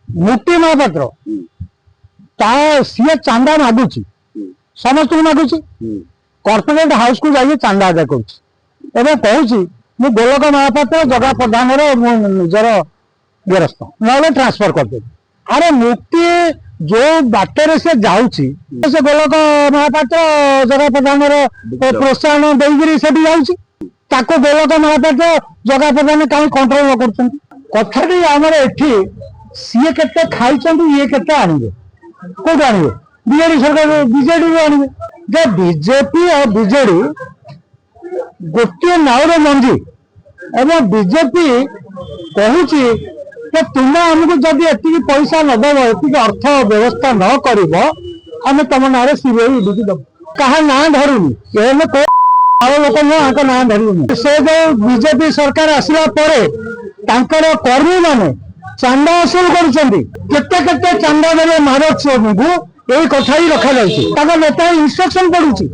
मुक्ति महापात्र सी चांदा मागुची समस्त मागुची corporate house को जाइए चांदा आदाय करुँच मु गोलक महापात्र जगह प्रधान निजर गेरस्थ ना ट्रांसफर करदे। अरे मुक्ति जो बाटर से जाऊँगी से गोलक महापात्र जगह प्रधान प्रोत्साहन देकर जाऊँगी गोलक महापात्र जगह प्रधान कहीं कंट्रोल न कथाटी आमर एठी सी के खाई ये के आणवे कौट आणवे बीजेडी सरकार बीजेडी आणवे जो बीजेपी और बीजेडी गोटे नावर मंजी एवं बीजेपी कहूँ तुम्हें आमको जब ये पैसा न दब ये अर्थ व्यवस्था न कर तुम ना सीबीआई ईडी दब क्या ना धरुनी लोक नुह ना धरुनी से जो बीजेपी सरकार आसला कर्मी माने चांदा वसूल करते चांदा देवे महाराष्ट्र को यही कथा ही रखा जाता नेता इंस्ट्रक्शन पड़ुची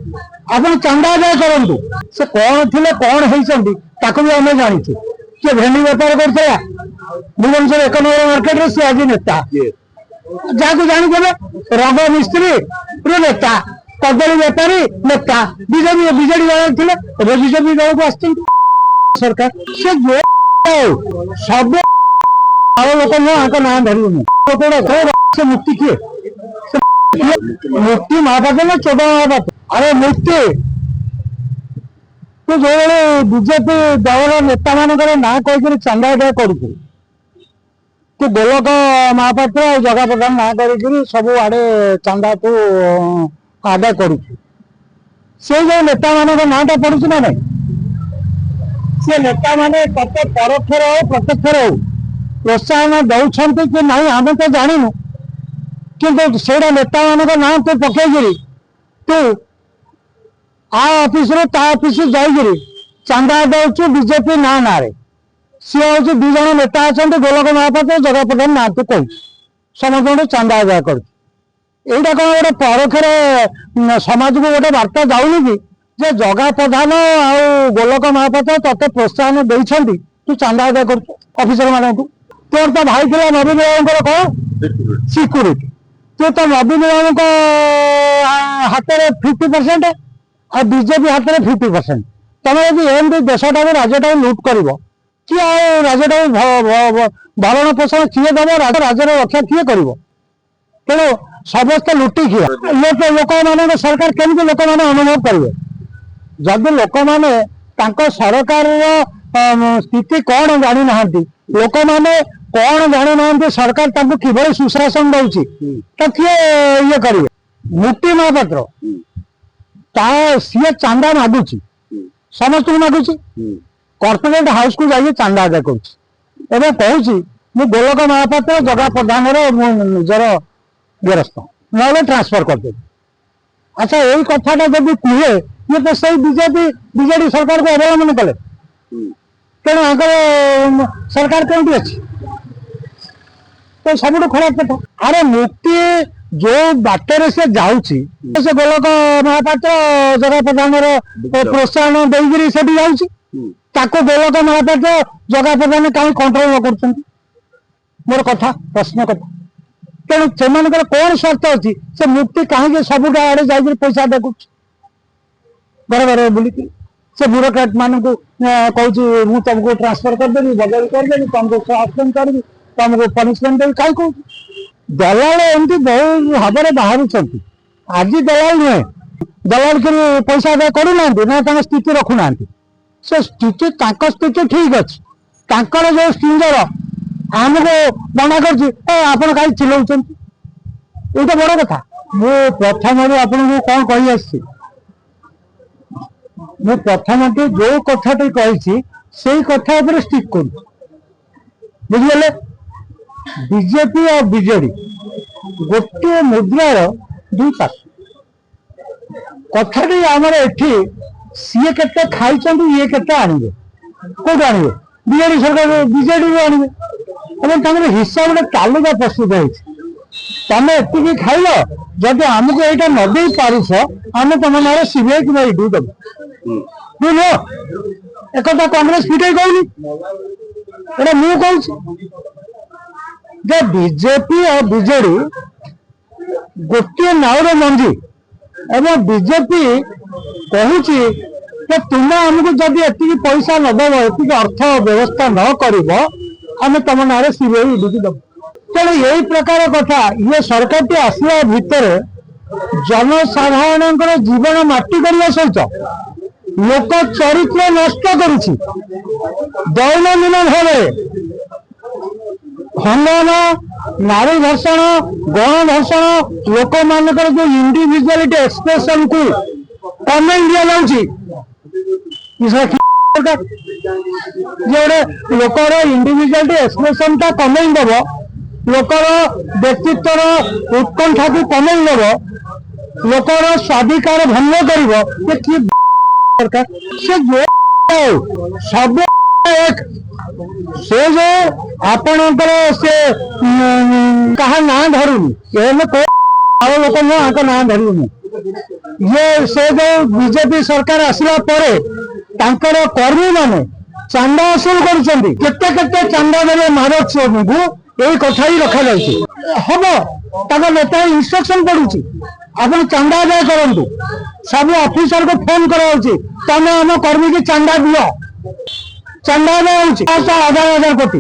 आप चांदा आदाय करूँ से कौन थे कौन होती भी आम जानी किए भेंडी बेपार करता भुवनेश्वर 1 नंबर मार्केट रे आज नेता जहाँ जानी रंग मिस्त्री नेता कदली बेपारी नेता बीजेपी बीजेडी दल बीजेपी दल को आस सरकार से जो सब लोक नुह ना धरुनी मुक्ति किए मुक्ति महापात्र ना 14 महापात्र अरे मुक्ति तो जो बीजेपी दल नेता मान ना कह चांदा आदाय कर गोलक महापात्र जगह प्रधान ना कर सब आड़े चांदा तू आदाय कर से जो नेता मान नाटा पड़ू ना नहीं से नेता माने कत परोक्ष हो प्रत्यक्ष हो प्रोत्साहन दौरान कि ना आम तो जानू कि से नेता मान ना तू पकईकि तू ऑफिस ऑफिस जाइए चांदा दौचु बीजेपी ना ना सी हूँ 2 जन नेता अच्छा गोलक महापात्र जगह प्रधान ना तू कह समस्त चांदा आदाय कर यहाँ कौन गोटे परोक्ष समाज को गोटे बार्ता जाऊनी कि जे जगह प्रधान आ गोलक महापात्र ते प्रोत्साहन देती तू चांदा आदाय कर ऑफिसर मान तोर तो भाई थी नवीन बाबू कौन सिक्यूरीटी तू तो नवीन बाबू हाथ में 50% और बीजेपी हाथ में 50% तुम यदि एमती देशटा राज्यटा लुट कर किए राज्यटा भरण पोषण किए दब राज्यर रक्षा किए कर तेणु समस्त लुटि किए लोक मान सरकार केमती लोक मैंने अनुभव करेंगे जदि लोक मैंने सरकार स्थिति कौन जानी ना लोक मैंने कौन जानी ना सरकार कि सुशासन दौर तो किए ये करेंगे मुक्ति महापात्र सी चांदा मागुची समस्त मागुची कॉर्पोरेट हाउस को जाइए चांदा आदाय करुँच मु गोलक महापात्र जगह प्रधान निजर गेरस्थ ना ट्रांसफर करदे। अच्छा यही कथाटा जब कहे ये तो सही बीजेपी बीजेडी सरकार को अवलंबन कले तेणु सरकार कौन अच्छी तो सब खराब कथा। अरे मुक्ति जो बाटर से जाऊँगी से गोलक महापात्र जगह प्रधान प्रोत्साहन देकर जाऊँगी गोलक महापात्र जगह प्रधान कहीं कंट्रोल न कर मोर कथा प्रश्न कथा तेणु से कौन स्वार्थ अच्छी से मुक्ति कहीं सब आड़े जा पैसा देखु घर घर बुलिक से ब्यूरोक्राट मान को कहूँ मुझे तुमको ट्रांसफर करदेवी बदली करदेवी तुमको सस्पेंड करी तुमको पनिशमेंट देवी कहीं कहूँ दलाल एमती बहुत भाव में बाहर आज दलाल नुहे दलाल के पैसा आदाय करूना ना स्थिति रखुना से स्थिति स्थिति ठीक अच्छे जो स्टिंजर आमको मना कर कहीं चिल्लाऊँ ये तो बड़ कथा मु प्रथम आपको कौन कही आसी मु प्रथम जो कथाटी कही से कथा स्टिक कर बुझे बीजेपी और बीजेडी गोटे मुद्रार 2 पार्ट कथाटी आमर एठी सी के खाई ये के आणवे कौट आणवे बीजेडी सरकार बीजेडी आणवे हिसाब से तालिका प्रस्तुत होमें एति खाइल जब आमको यहाँ न दे पारुस आम तुम ना सीबीआई कि ईडी दब एक कांग्रेस पिटे कहनी मुझे ଯେ ବିଜେପି ଆଉ ବିଜେଡି ଗୋଟିଏ ନାଉର ମଞ୍ଜି ଏବଂ ବିଜେପି କହୁଛି ଯେ ତୁମେ ଆମକୁ ଯଦି ଏତିକି ପଇସା ନ ଦେବ ଏତିକି ଅର୍ଥ ବ୍ୟବସ୍ଥା ନ କରିବ ଆମେ ତମ ନାଁରେ ସିବିଆଇ ଇଡିକି ଦେବୁ। ତେଣୁ ଏଇ ପ୍ରକାର କଥା ଇଏ ସରକାରଟି ଆସିବା ଭିତରେ ଜନସାଧାରଣଙ୍କର ଜୀବନ ମାଟି କରିବା ସହିତ ଲୋକ ଚରିତ୍ର ନଷ୍ଟ କରୁଛି। ଦୈନନ୍ଦିନ ଭାବରେ ହଙ୍ଗାମା, ନାରୀ ଧର୍ଷଣ, ଗଣ ଧର୍ଷଣ, ଲୋକମାନଙ୍କର ଯୋଉ ଇଣ୍ଡିଭିଜୁଆଲିଟି ଏକ୍ସପ୍ରେସନ କୁ କମେଣ୍ଟ ଦିଆଯାଉଛି ଯେ ଗୋଟେ ଲୋକର ଇଣ୍ଡିଭିଜୁଆଲିଟି ଏକ୍ସପ୍ରେସନ ଟା କମେଣ୍ଟ ଦେବ, ଲୋକର ବ୍ୟକ୍ତିତ୍ୱର ଉତ୍କଣ୍ଠାକୁ କମେଇ ଦେବ, ଲୋକର ସ୍ୱାଧିକାର ଭଙ୍ଗ କରିବ, କି ଦରକାର ସେ ସବୁ ସେ ଯୋଉ ଆପଣଙ୍କର ସେ କାହା ନାଁ ଧରୁନି, ଲୋକ ନୁହଁ ଆଙ୍କ ନାଁ ଧରୁନି, ଇଏ ସେ ଯୋଉ ବିଜେପି ସରକାର ଆସିଲା ପରେ ତାଙ୍କର କର୍ମୀ ମାନେ ଚାନ୍ଦା ଅସୁଲ କରୁଛନ୍ତି। କେତେ କେତେ ଚାନ୍ଦା ଦେବେ ମହାରାଷ୍ଟ୍ରକୁ ଏଇ କଥା ହିଁ ରଖାଯାଉଛି। ହବ ତାଙ୍କ ନେତା ଇନଷ୍ଟ୍ରକ୍ସନ ପଡୁଛି ଆପଣ ଚାନ୍ଦା ଆଦାୟ କରନ୍ତୁ। ସବୁ ଅଫିସରକୁ ଫୋନ କରାଯାଉଛି ତମେ ଆମ କର୍ମୀ କି ଚାନ୍ଦା ଦିଅ। ଚାନ୍ଦା ଆଦାୟ ହଉଛି 1000 କୋଟି।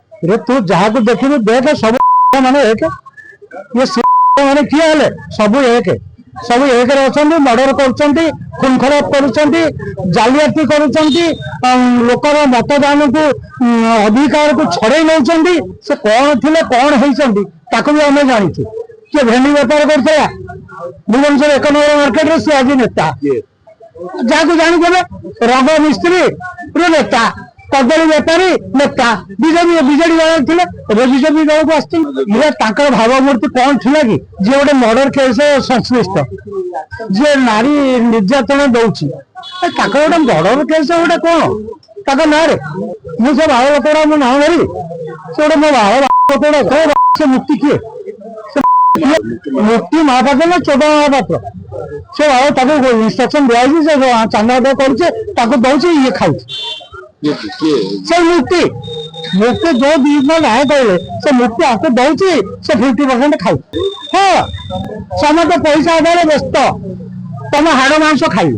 ତୁ ଯାହାକୁ ଦେଖିବୁ ଦେଖ ସବୁ ମାନେ ଏକ ମାନେ କିଏ ହେଲେ ସବୁ ଏକରେ ଅଛନ୍ତି। ମର୍ଡର କରୁଛନ୍ତି, ଖୁନ ଖରାପ କରୁଛନ୍ତି, ଜାଲିଆତି କରୁଛନ୍ତି, ଲୋକର ମତଦାନକୁ ଅଧିକାରକୁ ଛଡେଇ ନେଉଛନ୍ତି। ସେ କଣ ଥିଲେ କଣ ହେଇଛନ୍ତି ତାକୁ ବି ଆମେ ଜାଣିଛୁ। କିଏ ଭେଣ୍ଡି ବେପାର କରୁଥିଲା ଭୁବନେଶ୍ୱର 1 ନମ୍ବର ମାର୍କେଟରେ, ସେ ଆଜି ନେତା। ଯାହାକୁ ଜାଣିଥିବେ ରଙ୍ଗ ମିସ୍ତ୍ରୀ ନେତା, କଦଳୀ ବେପାରୀ ନେତା, ବିଜେଡି ଦଳ ଥିଲେ ଏବେ ବିଜେପି ଦଳକୁ ଆସିଥିଲେ। ତାଙ୍କର ଭାବମୂର୍ତ୍ତି କଣ ଥିଲା କି? ଯିଏ ଗୋଟେ ମର୍ଡର କେସ୍ ସଂଶ୍ଳିଷ୍ଟ, ଯିଏ ନାରୀ ନିର୍ଯାତନା ଦଉଛି, ତାଙ୍କର ଗୋଟେ ମର୍ଡର କେସ୍ ଗୋଟେ କଣ ତାଙ୍କ ନାଁରେ? ମୁଁ ସେ ବାଳ ଲୋକଟା ମୋ ନାଁ ଧରିବି? ସେ ଗୋଟେ ମୋ ବାଳ ଲୋକଟା ସେ ମୁକ୍ତି କିଏ? ମୁକ୍ତି ମହାପାତ୍ର ନା ଚୋଦା ମହାପାତ୍ର? ସେ ତାକୁ ଇନଷ୍ଟ୍ରକ୍ସନ ଦିଆଯାଇଛି, ସେ ଚାନ୍ଦା ଆଦାୟ କରୁছে, ତାକୁ ଦଉଛି, ଇଏ ଖାଉଛି। ସେ ମୁକ୍ତି ଯୋଉ ଦିନ ନାଁ କହିଲେ ସେ ମୁକ୍ତି ଆକୁ ଦଉଛି, ସେ 50% ଖାଉଛି। ହଁ ସମସ୍ତେ ପଇସା ଆଦାୟରେ ବ୍ୟସ୍ତ, ତମେ ହାଡ ମାଂସ ଖାଇବ।